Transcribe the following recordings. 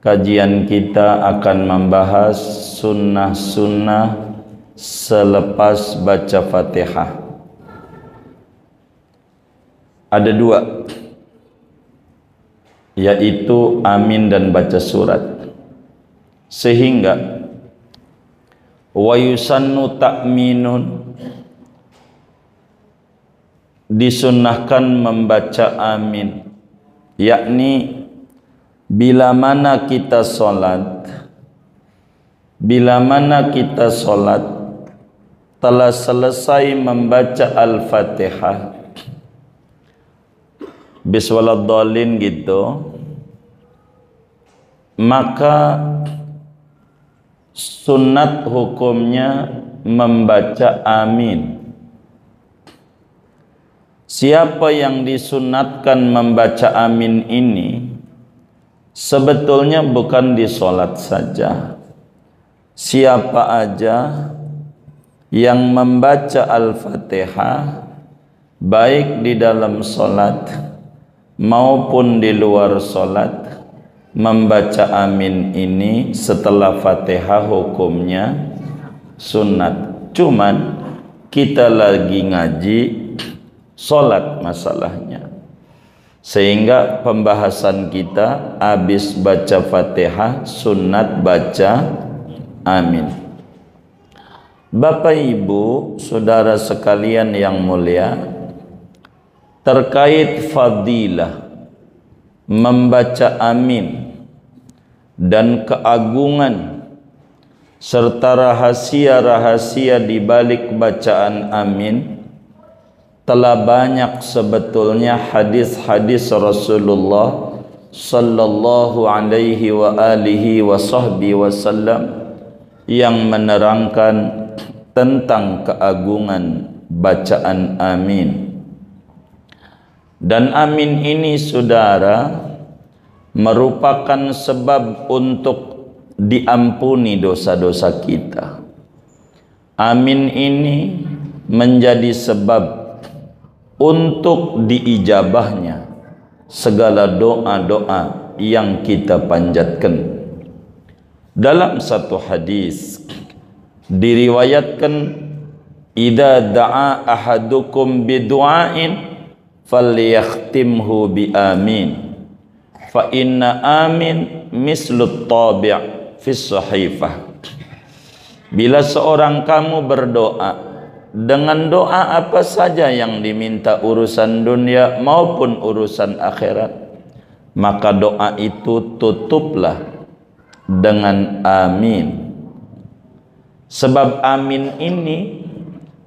Kajian kita akan membahas sunnah-sunnah selepas baca Fatihah. Ada dua, yaitu amin dan baca surat. Sehingga wa yusannu ta'minun, disunnahkan membaca amin, yakni bila mana kita sholat telah selesai membaca Al-Fatihah biswaladdallin gitu, maka sunnat hukumnya membaca amin. Siapa yang disunatkan membaca amin ini sebetulnya bukan di sholat saja. Siapa aja yang membaca Al-Fatihah baik di dalam sholat maupun di luar sholat, membaca amin ini setelah Fatihah hukumnya sunnat. Cuman kita lagi ngaji sholat masalahnya, sehingga pembahasan kita habis baca Fatihah sunnat baca amin. Bapak Ibu saudara sekalian yang mulia, terkait fadilah membaca amin dan keagungan serta rahasia-rahasia di balik bacaan amin, telah banyak sebetulnya hadis-hadis Rasulullah sallallahu alaihi wa alihi wa sahbihi wasallam yang menerangkan tentang keagungan bacaan amin. Dan amin ini saudara merupakan sebab untuk diampuni dosa-dosa kita. Amin ini menjadi sebab untuk diijabahnya segala doa-doa yang kita panjatkan. Dalam satu hadis diriwayatkan, idza da'a ahadukum bidu'ain falyakhtimhu bi amin fa inna amin mislut tabi' fis sahifah. Bila seorang kamu berdoa dengan doa apa saja yang diminta urusan dunia maupun urusan akhirat, maka doa itu tutuplah dengan amin. Sebab amin ini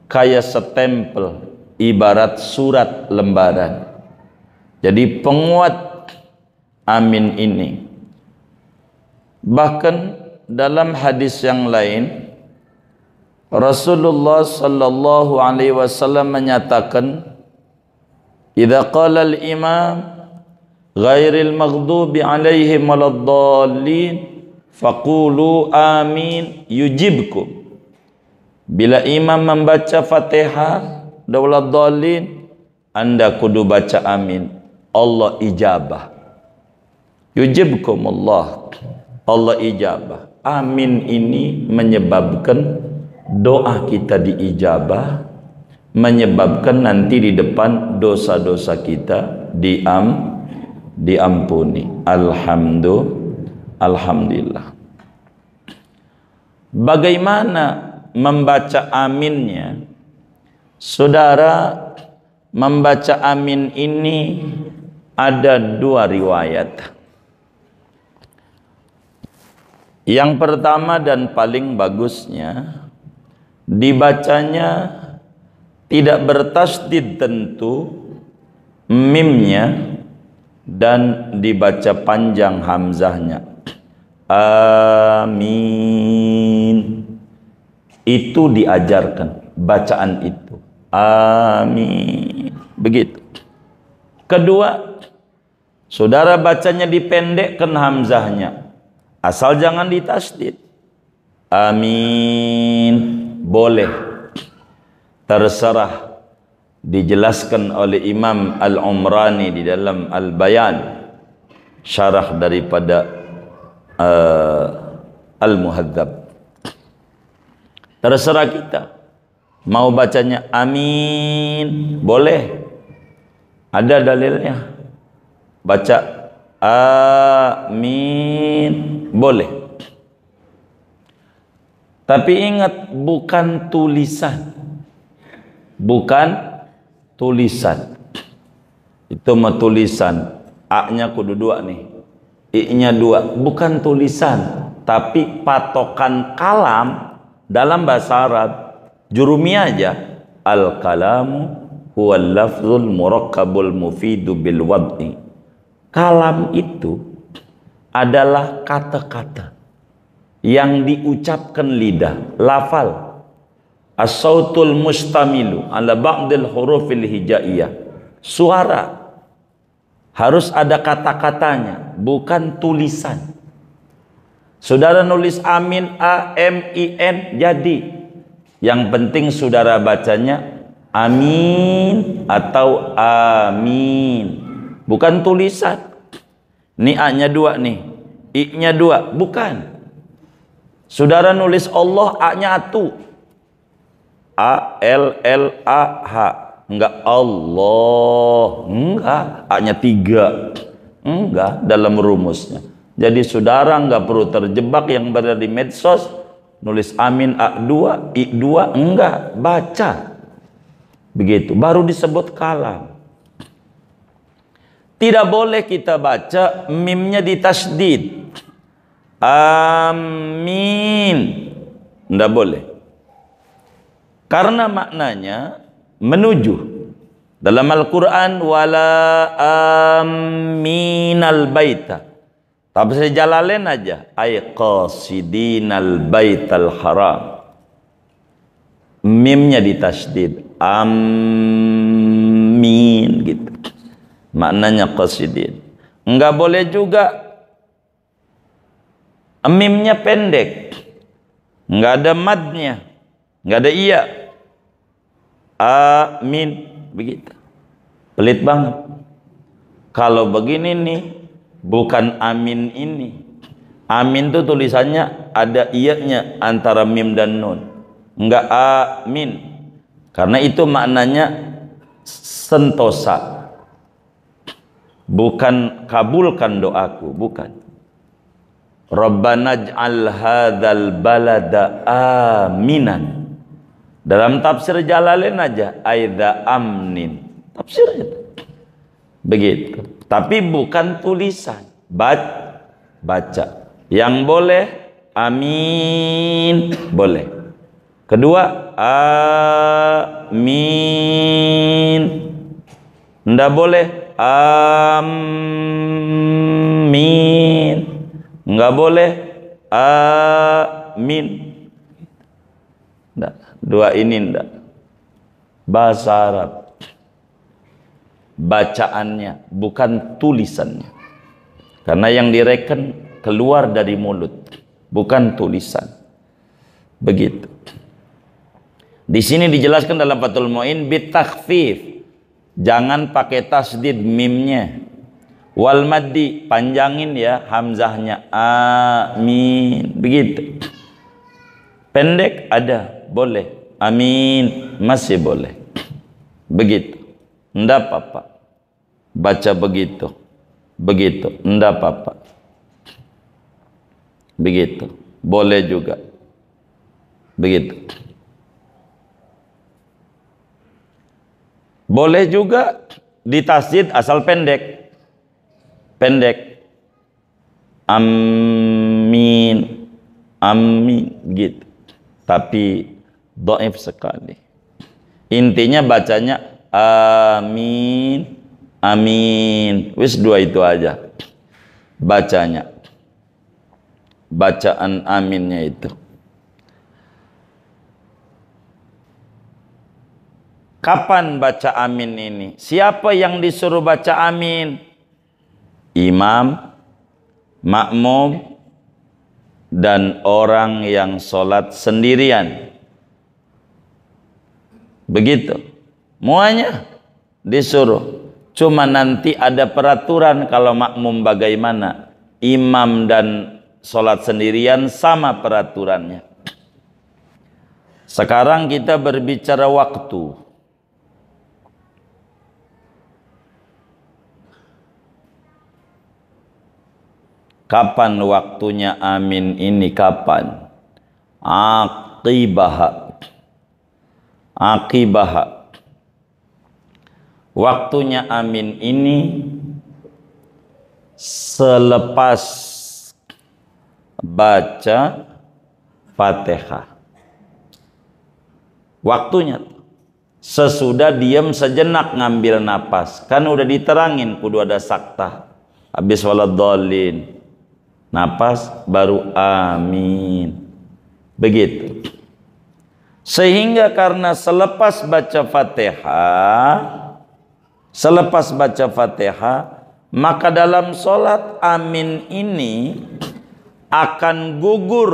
kayak stempel, ibarat surat lembaran. Jadi penguat amin ini. Bahkan dalam hadis yang lain Rasulullah sallallahu alaihi wasallam menyatakan, idza qala al-imam ghairil maghdubi alaihim waladdallin faqulu amin yujibkum. Bila imam membaca Fatihah waladdallin, anda kudu baca amin, Allah ijabah. Yujibkumullah, Allah ijabah. Amin ini menyebabkan doa kita diijabah, menyebabkan nanti di depan dosa-dosa kita diampuni. Alhamdulillah. Bagaimana membaca aminnya? Saudara, membaca amin ini ada dua riwayat. Yang pertama dan paling bagusnya, dibacanya tidak bertasdid tentu mimnya, dan dibaca panjang hamzahnya. Amin. Itu diajarkan bacaan itu. Amin. Begitu. Kedua, saudara bacanya dipendekkan hamzahnya. Asal jangan ditasdid. Amin. Boleh, terserah. Dijelaskan oleh Imam Al-Umrani di dalam Al-Bayan, syarah daripada Al-Muhadzab. Terserah kita mau bacanya amin, boleh, ada dalilnya. Baca amin, boleh. Tapi ingat, bukan tulisan, bukan tulisan. Itu mah tulisan, A-nya kudu 2 nih, I-nya 2, bukan tulisan. Tapi patokan kalam dalam bahasa Arab, jurumiyah aja, al-kalamu huwal lafzul murakkabul mufidu bil wad'i. Kalam itu adalah kata-kata yang diucapkan lidah, lafal. As-sautul mustamilu ala ba'dil hurufil hijaiyah. Suara harus ada kata-katanya, bukan tulisan. Saudara nulis amin, A-M-I-N, jadi. Yang penting saudara bacanya amin atau amin, bukan tulisan. Ini A-nya 2 nih, I-nya 2, bukan. Saudara nulis Allah, A-nya 1, A-L-L-A-H, enggak Allah, enggak. A-nya 3, enggak dalam rumusnya. Jadi saudara enggak perlu terjebak yang berada di medsos, nulis amin A2, I2, enggak, baca. Begitu, baru disebut kalam. Tidak boleh kita baca mimnya ditasydid. Amin. Enggak boleh. Karena maknanya menuju. Dalam Al-Quran, wala aminal baita. Tapi saya Jalalain aja, ay qasidinal baital haram. Mimnya ditasydid, amin gitu. Maknanya qasidin. Enggak boleh juga mimnya pendek, enggak ada madnya, enggak ada iya. Amin, begitu. Pelit banget. Kalau begini nih, bukan amin ini. Amin tuh tulisannya ada iyanya antara mim dan nun. Enggak amin. Karena itu maknanya sentosa. Bukan kabulkan doaku, bukan. Rabbana ij'al hadzal balada aminan. Dalam tafsir Jalalain aja, aidza amnin. Tafsirnya begitu. Tapi bukan tulisan, baca. Yang boleh amin, boleh. Kedua, amin. Nggak boleh amin. Nggak boleh amin. Nggak. Dua ini nggak. Bahasa Arab. Bacaannya, bukan tulisannya. Karena yang direken keluar dari mulut, bukan tulisan. Begitu. Di sini dijelaskan dalam Fathul Mu'in bitakhfif. Jangan pakai tasdid mimnya. Wal maddi, panjangin ya hamzahnya, amin. Begitu. Pendek ada, boleh. Amin, masih boleh. Begitu. Ndak apa-apa. Baca begitu. Begitu. Ndak apa-apa. Begitu. Boleh juga. Begitu. Boleh juga ditasdid asal pendek. Pendek. Amin. Amin. Gitu. Tapi dhaif sekali. Intinya bacanya amin, amin. Wis 2 itu aja bacanya. Bacaan aminnya itu. Kapan baca amin ini? Siapa yang disuruh baca amin? Imam, makmum, dan orang yang sholat sendirian. Begitu. Muanya disuruh. Cuma nanti ada peraturan kalau makmum bagaimana. Imam dan sholat sendirian sama peraturannya. Sekarang kita berbicara waktu. Kapan waktunya amin ini? Kapan? Aqibah. Waktunya amin ini selepas baca Fatihah. Waktunya sesudah diam sejenak ngambil napas. Kan udah diterangin kudu ada saktah. Habis waladhdallin. Napas baru amin. Begitu. Sehingga karena selepas baca Fatihah, maka dalam sholat amin ini akan gugur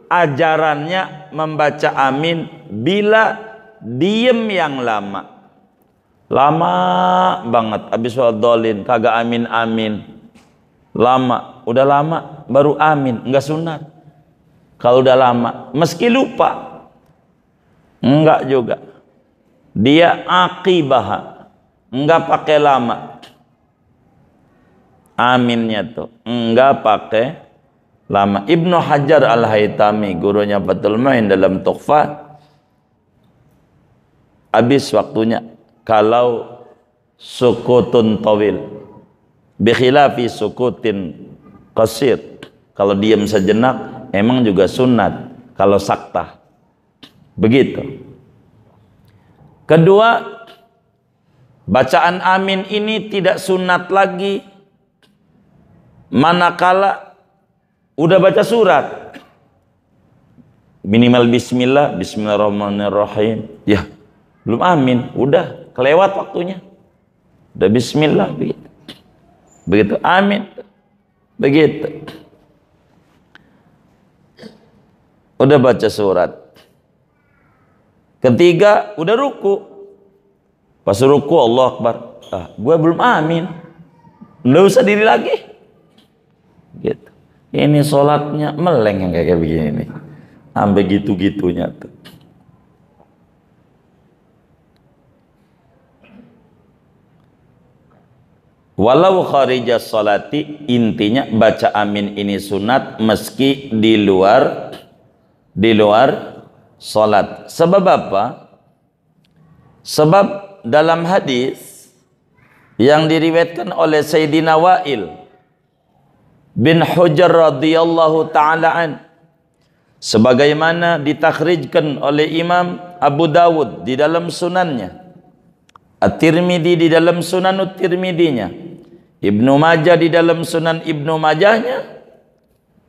ajarannya membaca amin bila diem yang lama. Lama banget habis waladhdallin kagak amin. Udah lama baru amin, enggak sunat. Kalau udah lama meski lupa enggak juga. Dia aqibah, enggak pakai lama. Aminnya tuh enggak pakai lama. Ibnu Hajar Al-Haytami, gurunya Fathul Mu'in dalam Tughfah, habis waktunya kalau sukutun tawil bikhilafi sukutin qasir. Kalau diam sejenak emang juga sunat kalau saktah. Begitu. Kedua, bacaan amin ini tidak sunat lagi manakala udah baca surat. Minimal bismillah, bismillahirrahmanirrahim. Ya, belum amin, udah kelewat waktunya. Udah bismillah begitu amin, begitu udah baca surat. Ketiga udah ruku, pas ruku Allah Akbar, gue belum amin, nggak usah diri lagi gitu. Ini sholatnya meleng yang kayak begini nih, sampai gitu-gitunya tuh. Walau kharijas sholati, intinya baca amin ini sunat meski di luar sholat. Sebab apa? Sebab dalam hadis yang diriwayatkan oleh Sayyidina Wa'il bin Hujr radhiyallahu ta'ala an, sebagaimana ditakhrijkan oleh Imam Abu Dawud di dalam sunannya, At-Tirmidzi di dalam Sunan At-Tirmidzinya, Ibnu Majah di dalam Sunan Ibnu Majahnya.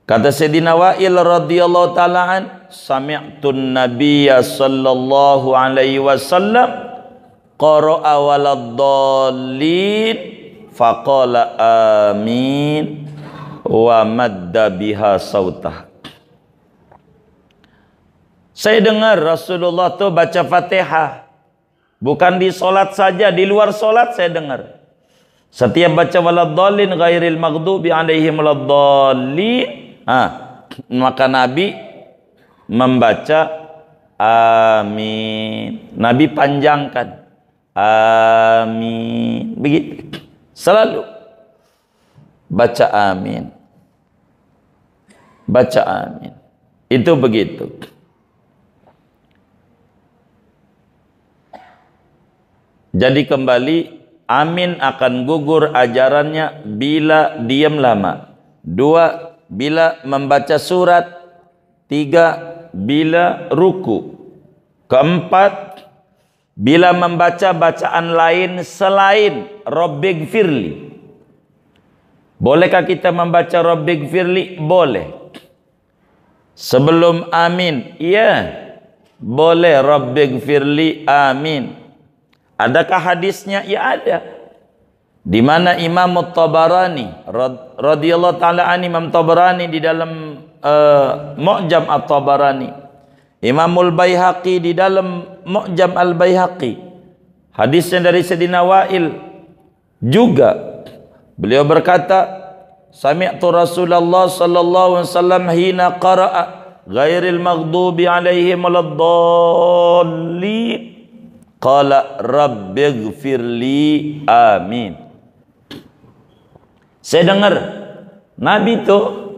Kata Sayyidina Wa'il radhiyallahu ta'ala an, sami'tun nabiyya sallallahu alaihi wasallam qara'a waladdallin faqala amin wa madda biha sautah. Saya dengar Rasulullah tuh baca Fatihah. Bukan di solat saja, di luar solat saya dengar. Setiap baca waladdallin ghairil maghdubi alaihim waladdallin, maka Nabi membaca amin. Nabi panjangkan amin. Begitu. Selalu baca amin. Baca amin. Itu begitu. Jadi kembali, amin akan gugur ajarannya bila diam lama. 2, bila membaca surat. 3, bila ruku. 4, bila membaca bacaan lain selain Rabbighfirli. Bolehkah kita membaca Rabbighfirli? Boleh. Sebelum amin, iya, boleh Rabbighfirli amin. Adakah hadisnya? Ya ada. Di mana Imam Tabarani radhiyallahu taala an, Imam Tabarani di dalam Mu'jam At-Tabarani, Imamul Baihaqi di dalam Mu'jam Al-Baihaqi, hadisnya dari Sayyidina Wa'il juga, beliau berkata, sami'tu Rasulullah sallallahu alaihi wasallam hina qara'a ghairil maghdubi alaihim waladdallin qala rabbighfirli amin. Saya dengar Nabi itu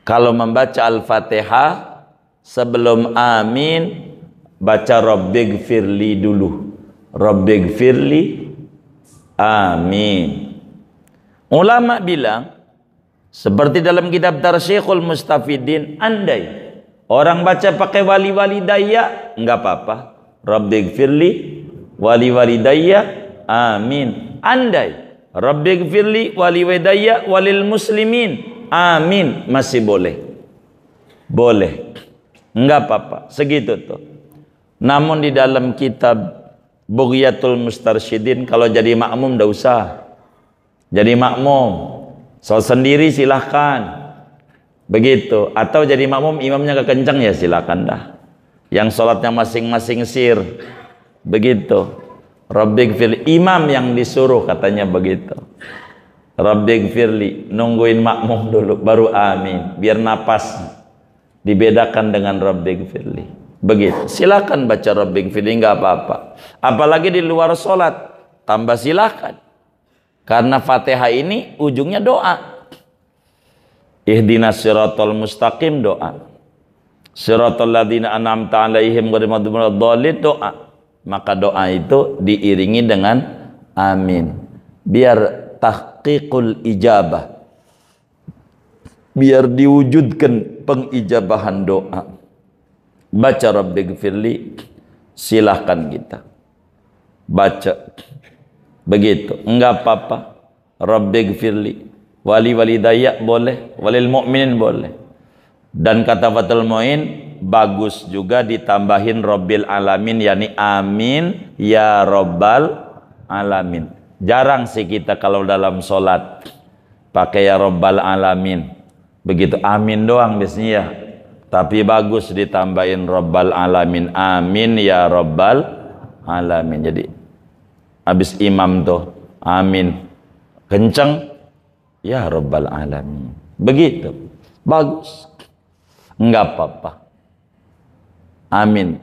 kalau membaca Al-Fatihah sebelum amin baca rabbighfirli dulu. Rabbighfirli amin. Ulama bilang seperti dalam kitab Tarsyikhul Mustafidin, andai orang baca pakai wali walidayya enggak apa-apa. Rabbighfirli wali walidayya amin. Andai rabbighfirli wali walidayya walil muslimin amin, masih boleh. Boleh. Enggak apa-apa. Segitu tuh. Namun di dalam kitab Bughyatul Mustarsyidin, kalau jadi makmum enggak usah. Jadi makmum soal sendiri silahkan. Begitu. Atau jadi makmum imamnya kekencang ya silakan dah. Yang sholatnya masing-masing sir. Begitu. Rabbighfirli, imam yang disuruh katanya begitu. Rabbighfirli, nungguin makmum dulu baru amin, biar napas dibedakan dengan Rabbighfirli. Begitu. Silakan baca Rabbighfirli, enggak apa-apa. Apalagi di luar sholat, tambah silakan. Karena Fatihah ini ujungnya doa. Ihdinas siratal mustaqim doa. Siratal ladzina an'amta 'alaihim ghairil maghdubi 'alaihim doa. Maka doa itu diiringi dengan amin. Biar tahqiqul ijabah. Biar diwujudkan pengijabahan doa. Baca Rabbighfirli, silahkan kita baca. Begitu, enggak apa-apa. Rabbighfirli wali walidayya boleh, walil mu'minin boleh. Dan kata Fathul Muin bagus juga ditambahin Rabbil alamin, yakni amin ya Rabbal alamin. Jarang sih kita kalau dalam sholat pakai ya Rabbal alamin. Begitu amin doang biasanya ya. Tapi bagus ditambahin Rabbal alamin, amin ya Rabbal alamin. Jadi habis imam tuh amin kenceng ya Rabbal alamin. Begitu. Bagus. Enggak apa-apa. Amin.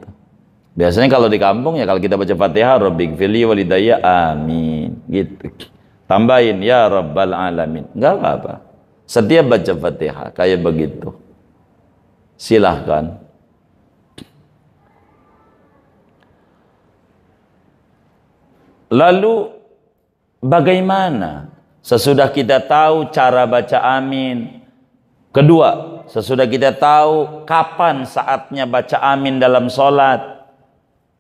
Biasanya kalau di kampung ya kalau kita baca Fatihah Rabbighfirli walidayya amin gitu. Tambahin ya Rabbal alamin. Enggak apa-apa. Setiap baca Fatihah kayak begitu. Silahkan. Lalu bagaimana sesudah kita tahu cara baca amin? Kedua, sesudah kita tahu kapan saatnya baca amin dalam sholat,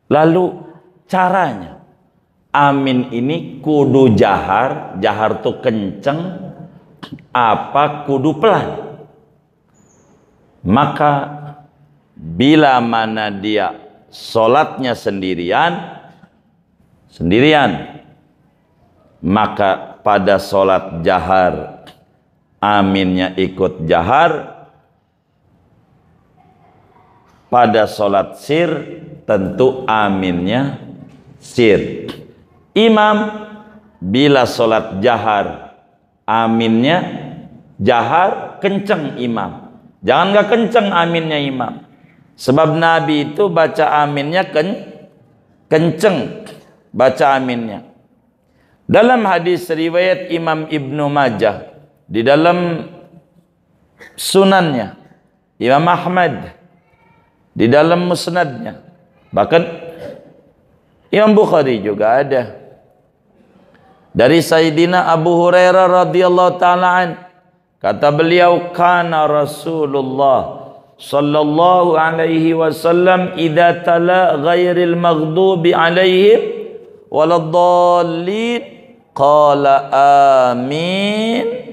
lalu caranya. Amin ini kudu jahar, jahar tuh kenceng, apa kudu pelan? Maka bila mana dia sholatnya sendirian, maka pada sholat jahar aminnya ikut jahar. Pada sholat sir tentu aminnya sir. Imam bila sholat jahar aminnya jahar kenceng imam. Jangan gak kenceng aminnya imam. Sebab Nabi itu baca aminnya kenceng baca aminnya. Dalam hadis riwayat Imam Ibnu Majah, di dalam sunannya, Imam Ahmad di dalam musnadnya, bahkan Imam Bukhari juga ada dari Sayyidina Abu Hurairah radhiyallahu ta'ala an, kata beliau, kana Rasulullah sallallahu alaihi wasallam idza tala ghairil maghdubi alaihim waladdallin qala amin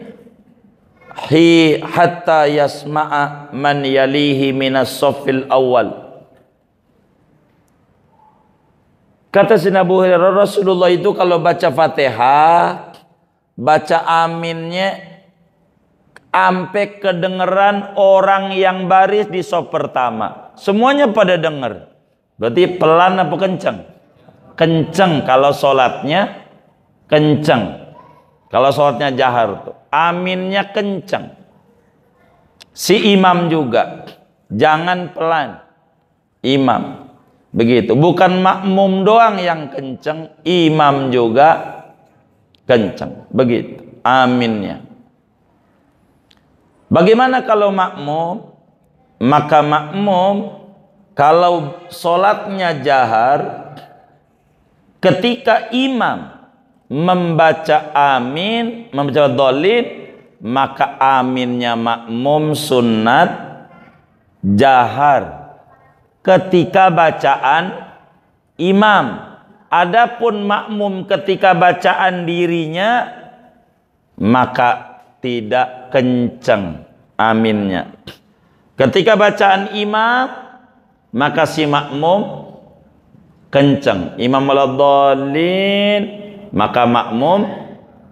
hatta yasma'a man yalihi minas saffil awal. Kata Sayyidina Abu Hurairah, Rasulullah itu kalau baca Fatihah baca aminnya ampe kedengeran orang yang baris di saf pertama. Semuanya pada dengar. Berarti pelan apa kenceng? Kenceng kalau sholatnya kenceng. Kalau sholatnya jahar tuh, aminnya kencang. Si imam juga, jangan pelan. Imam, begitu. Bukan makmum doang yang kencang, imam juga kencang. Begitu, aminnya. Bagaimana kalau makmum? Maka makmum kalau sholatnya jahar, ketika imam membaca amin, membaca dhalin, maka aminnya makmum sunnat jahar ketika bacaan imam. Adapun makmum ketika bacaan dirinya, maka tidak kencang aminnya. Ketika bacaan imam, maka si makmum kencang. Imam waladhdallin, maka makmum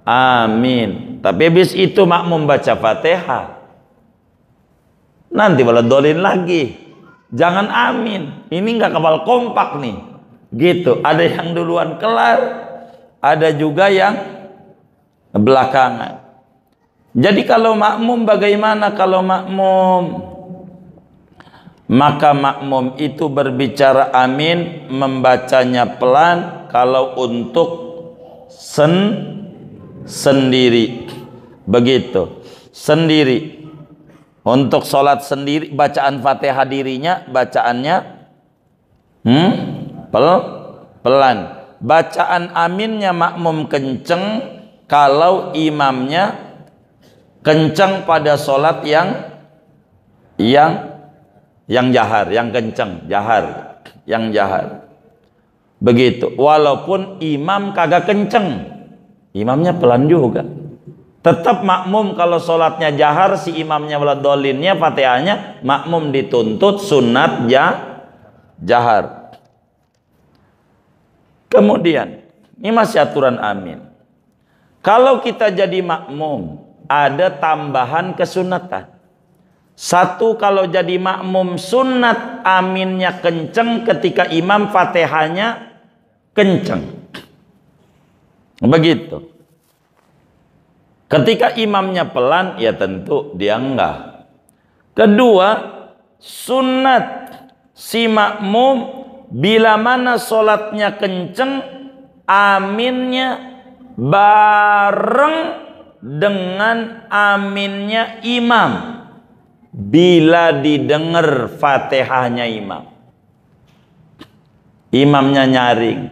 amin. Tapi habis itu makmum baca Fatihah, nanti waladhdallin lagi, jangan amin. Ini nggak kapal kompak nih, gitu. Ada yang duluan kelar, ada juga yang belakangan. Jadi kalau makmum, bagaimana kalau makmum? Maka makmum itu berbicara amin, membacanya pelan kalau untuk sendiri. Begitu, sendiri. Untuk sholat sendiri, bacaan Fatihah dirinya, bacaannya pelan. Bacaan aminnya makmum kenceng kalau imamnya kenceng pada sholat yang jahar, yang kenceng, yang jahar. Begitu. Walaupun imam kagak kenceng, imamnya pelan juga. Tetap makmum kalau sholatnya jahar, si imamnya waladhdallinnya, Fatihahnya, makmum dituntut sunat jahar. Kemudian, ini masih aturan amin. Kalau kita jadi makmum, ada tambahan kesunatan. Satu, kalau jadi makmum sunat aminnya kenceng ketika imam Fatihahnya kenceng. Begitu. Ketika imamnya pelan, ya tentu dia enggak. Kedua, sunat si makmum bila mana sholatnya kenceng, aminnya bareng dengan aminnya imam. Bila didengar Fatihahnya imam, imamnya nyaring,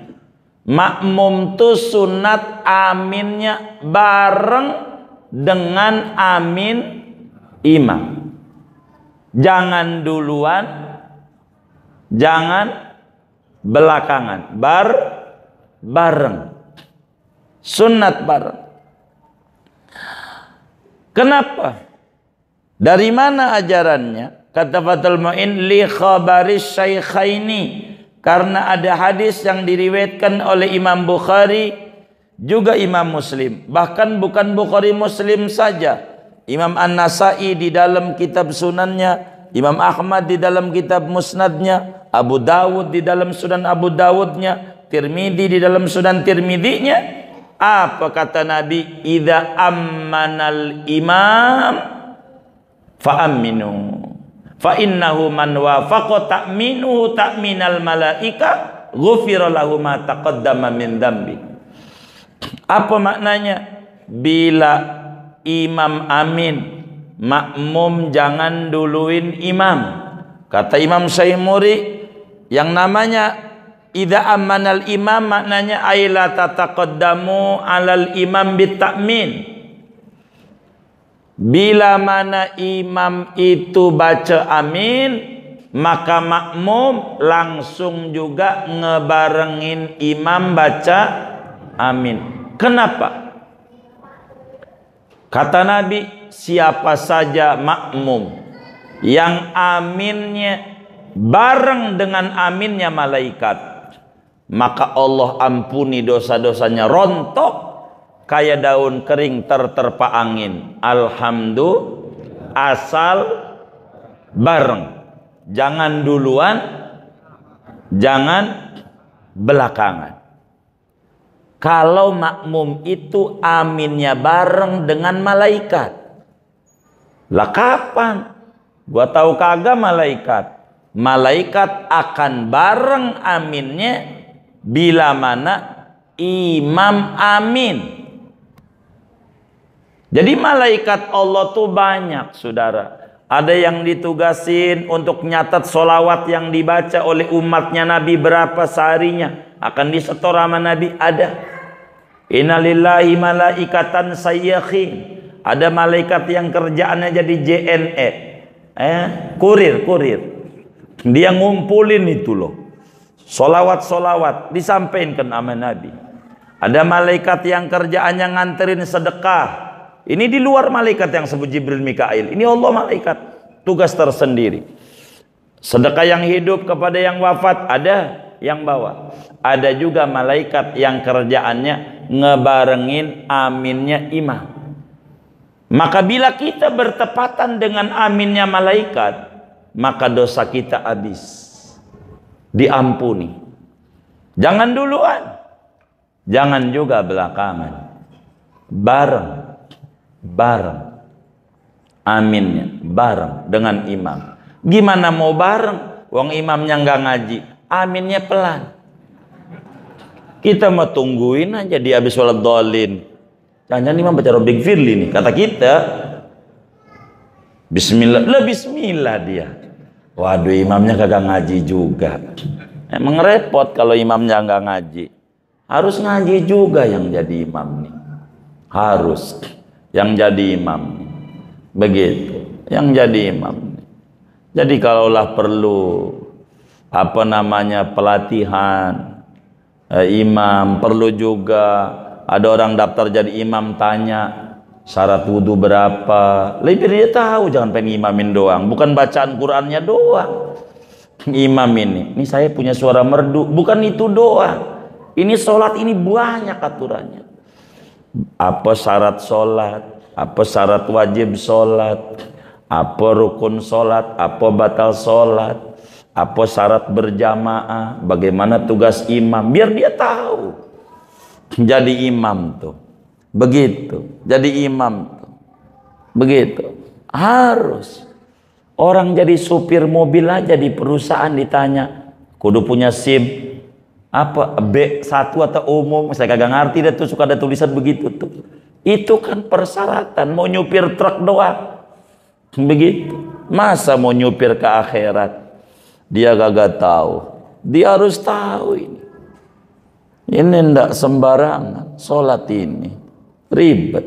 makmum tuh sunat aminnya bareng dengan amin imam. Jangan duluan, jangan belakangan, bareng, sunat bareng. Kenapa? Dari mana ajarannya? Kata Fathul Mu'in, li khabaris syaikhaini, karena ada hadis yang diriwayatkan oleh Imam Bukhari juga Imam Muslim. Bahkan bukan Bukhari Muslim saja, Imam An-Nasai di dalam kitab sunannya, Imam Ahmad di dalam kitab musnadnya, Abu Dawud di dalam sunan Abu Dawudnya, Tirmidzi di dalam sunan Tirmidzinya. Apa kata Nabi? Idza ammanal imam fa'aminu fa innahu man wafaqa ta'minuhu ta'minal malaika ghufira lahu ma taqaddama min dzambi. Apa maknanya? Bila imam amin, makmum jangan duluin imam. Kata Imam Syaimuri, yang namanya idza ammanal imam maknanya aila tataqaddamu alal imam bitta'min. Bila mana imam itu baca amin, maka makmum langsung juga ngebarengin imam baca amin. Kenapa? Kata Nabi, siapa saja makmum yang aminnya bareng dengan aminnya malaikat, maka Allah ampuni dosa-dosanya rontok kayak daun kering terterpa angin. Alhamdulillah, asal bareng, jangan duluan, jangan belakangan. Kalau makmum itu aminnya bareng dengan malaikat. Lah kapan? Gua tahu kagak malaikat. Malaikat akan bareng aminnya bila mana imam amin. Jadi malaikat Allah tuh banyak, saudara. Ada yang ditugasin untuk nyatat solawat yang dibaca oleh umatnya Nabi berapa seharinya. Akan disetor sama Nabi, ada. Innalillahi malaikatan sayyakhin. Ada malaikat yang kerjaannya jadi JNE. Kurir. Dia ngumpulin itu loh. Solawat disampaikan sama Nabi. Ada malaikat yang kerjaannya nganterin sedekah. Ini di luar malaikat yang sebut Jibril Mikail. Ini Allah malaikat. Tugas tersendiri. Sedekah yang hidup kepada yang wafat, ada yang bawa. Ada juga malaikat yang kerjaannya ngebarengin aminnya imam. Maka bila kita bertepatan dengan aminnya malaikat, maka dosa kita habis, diampuni. Jangan duluan, jangan juga belakangan. Bareng aminnya bareng dengan imam. Gimana mau bareng wong imamnya nggak ngaji, aminnya pelan. Kita mau tungguin aja di habis sholat dolin. Jangan imam baca Rabbik firli nih, kata kita bismillah dia. Waduh, imamnya kagak ngaji juga. Emang repot kalau imamnya nggak ngaji. Harus ngaji juga yang jadi imam nih. Harus yang jadi imam nih. Begitu yang jadi imam nih. Jadi kalaulah perlu pelatihan imam, perlu juga ada orang daftar jadi imam, tanya syarat wudhu berapa. Lebih dia tahu, jangan pengen imamin doang, bukan bacaan Qurannya doang. Imam ini saya punya suara merdu, bukan itu doang. Ini sholat ini banyak aturannya. Apa syarat sholat, apa syarat wajib sholat, apa rukun sholat, apa batal sholat, apa syarat berjamaah, bagaimana tugas imam, biar dia tahu. Jadi imam tuh begitu, jadi imam tuh begitu. Harus orang jadi supir mobil aja di perusahaan ditanya kudu punya SIM apa B1 atau umum, saya kagak ngerti deh tuh, suka ada tulisan begitu tuh. Itu kan persyaratan, mau nyupir truk doang begitu. Masa mau nyupir ke akhirat dia kagak tahu? Dia harus tahu ini. Ini ndak sembarangan sholat ini, ribet.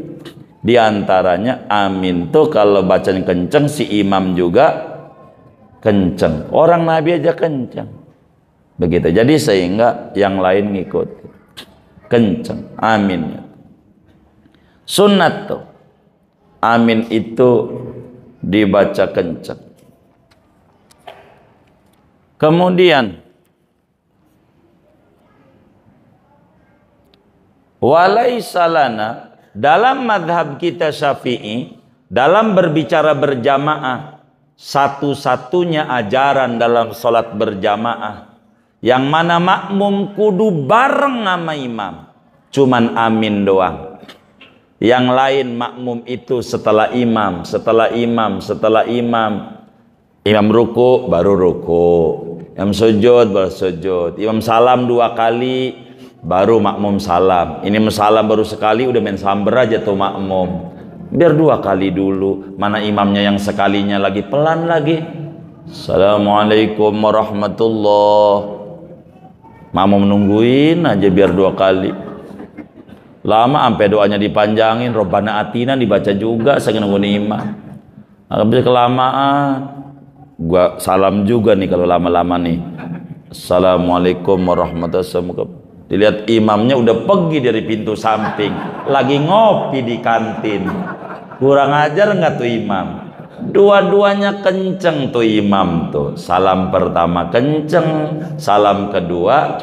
Di antaranya amin tuh kalau bacanya kenceng, si imam juga kenceng. Orang Nabi aja kenceng. Begitu. Jadi sehingga yang lain ngikut. Kenceng aminnya. Sunnat tuh amin itu dibaca kenceng. Kemudian walaisa lana, dalam madhab kita Syafi'i, dalam berbicara berjamaah, satu-satunya ajaran dalam sholat berjamaah yang mana makmum kudu bareng sama imam, cuman amin doang. Yang lain makmum itu setelah imam, imam ruku baru ruku, imam sujud baru sujud, imam salam 2 kali baru makmum salam. Ini salam baru sekali udah main samber aja tuh makmum. Biar 2 kali dulu. Mana imamnya yang sekalinya lagi pelan lagi. Assalamualaikum warahmatullah. Makmum nungguin aja biar 2 kali. Lama sampai doanya dipanjangin, Robbana atina dibaca juga saya nungguin imam. Habis kelamaan gua salam juga nih kalau lama-lama nih. Assalamualaikum warahmatullahi wabarakatuh. Dilihat imamnya udah pergi dari pintu samping, lagi ngopi di kantin. Kurang ajar nggak tuh imam? Dua-duanya kenceng tuh imam tuh. Salam pertama kenceng, salam kedua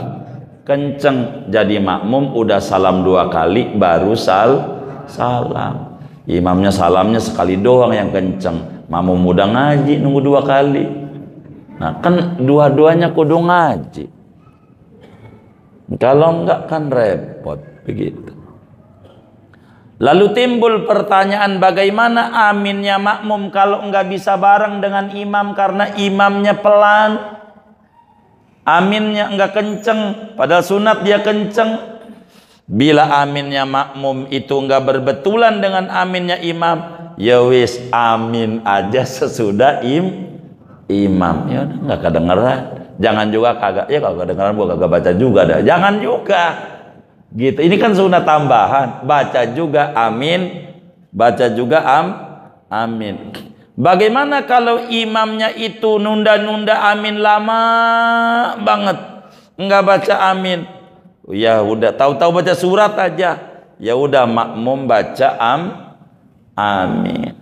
kenceng. Jadi makmum udah salam 2 kali baru salam. Imamnya salamnya sekali doang yang kenceng. Makmum udah ngaji nunggu 2 kali. Nah kan dua-duanya kudu ngaji. Kalau enggak kan repot. Begitu. Lalu timbul pertanyaan, bagaimana aminnya makmum kalau enggak bisa bareng dengan imam karena imamnya pelan, aminnya enggak kenceng, padahal sunat dia kenceng. Bila aminnya makmum itu enggak berbetulan dengan aminnya imam, ya wis amin aja sesudah imam. Ya udah enggak kedengeran. Jangan juga kagak, ya kalau kedengeran gua kagak baca juga dah. Jangan juga. Gitu. Ini kan sunat tambahan. Baca juga amin, baca juga amin. Bagaimana kalau imamnya itu nunda-nunda amin lama banget, enggak baca amin? Ya udah, tahu-tahu baca surat aja. Ya udah, makmum baca amin.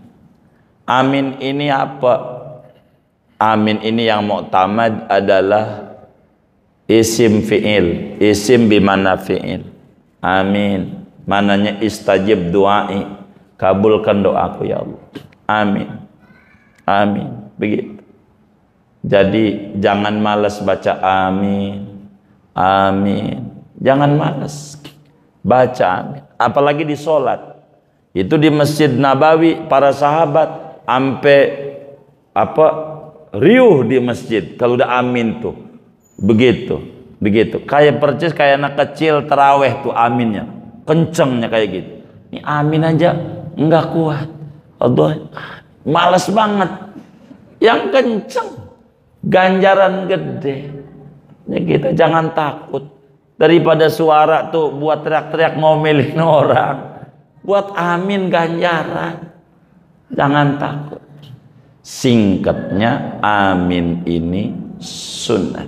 Amin ini apa? Amin ini yang mu'tamad adalah isim fi'il, isim bimana fi'il. Amin mananya istajib du'ai, kabulkan doaku ya Allah. Amin, amin, begitu. Jadi jangan malas baca amin, amin. Jangan malas baca amin, apalagi di sholat. Itu di Masjid Nabawi para sahabat sampai riuh di masjid kalau udah amin tuh. Begitu. Kayak percis kayak anak kecil terawih tuh aminnya, kencengnya kayak gitu. Ini amin aja enggak kuat. Allah, malas banget. Yang kenceng ganjaran gede. Ya gitu, jangan takut. Daripada suara tuh buat teriak-teriak ngomelin orang, buat amin ganjaran. Jangan takut. Singkatnya, amin ini sunnah.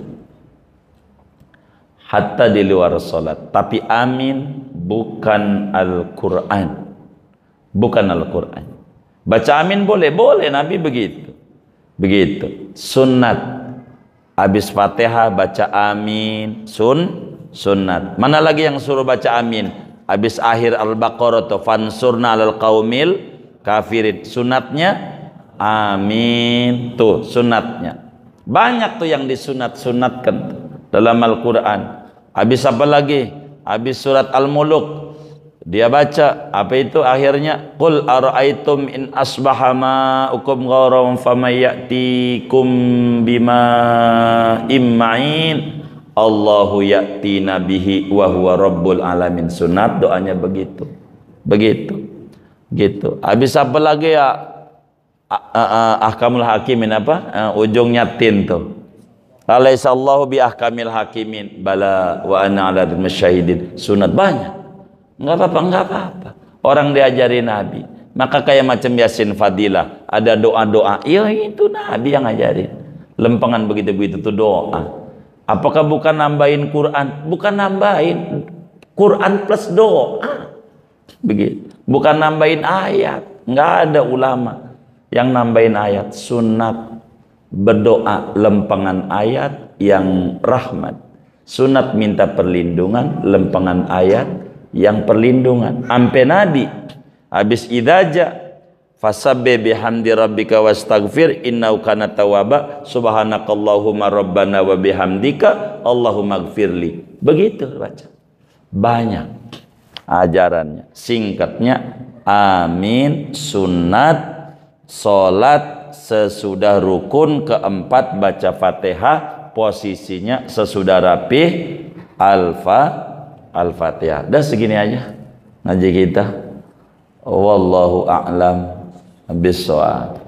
Hatta di luar sholat. Tapi amin bukan Al-Quran. Bukan Al-Quran. Baca amin boleh, Nabi begitu. Begitu. Sunnat. Habis Fatihah baca amin. Sunnat. Mana lagi yang suruh baca amin? Habis akhir Al-Baqarah tuh fansurna alal qaumil kafirin. Sunatnya amin. Tuh sunatnya. Banyak tuh yang disunat-sunatkan dalam Al-Quran. Habis apa lagi? Habis surat Al-Muluk dia baca apa itu akhirnya? Qul ara'aitum in asbaha ma'ukum ghauran famayatikum bima imma'in Allahu ya'tina bihi wa huwa rabbul alamin. Sunat doanya begitu. Gitu. Habis apa lagi ya? Ahkamul hakimin apa? Ujungnya tin tuh. Alaihissallahu bi ahkamil hakimin bala wa ana ala masyahidin. Sunat banyak. Enggak apa-apa. Orang diajari Nabi. Maka kayak macam Yasin Fadilah, ada doa-doa. Ya itu Nabi yang ngajarin. Lempengan begitu-begitu tuh doa. Apakah bukan nambahin Quran? Bukan nambahin. Quran plus doa. Begitu. Bukan nambahin ayat. Enggak ada ulama yang nambahin ayat. Sunat berdoa lempengan ayat yang rahmat. Sunat minta perlindungan lempengan ayat yang perlindungan. Ampe Nabi habis idaja fasabbih bihamdi rabbika wastaghfir innahu kana tawwaba subhanakallahumma rabbana wa bihamdika allahumma gfirli. Begitu baca. Banyak ajarannya. Singkatnya amin sunat salat sesudah rukun keempat baca Fatihah, posisinya sesudah rapih Al-Fatihah. Dah segini aja ngaji kita. Wallahu a'lam bishawab.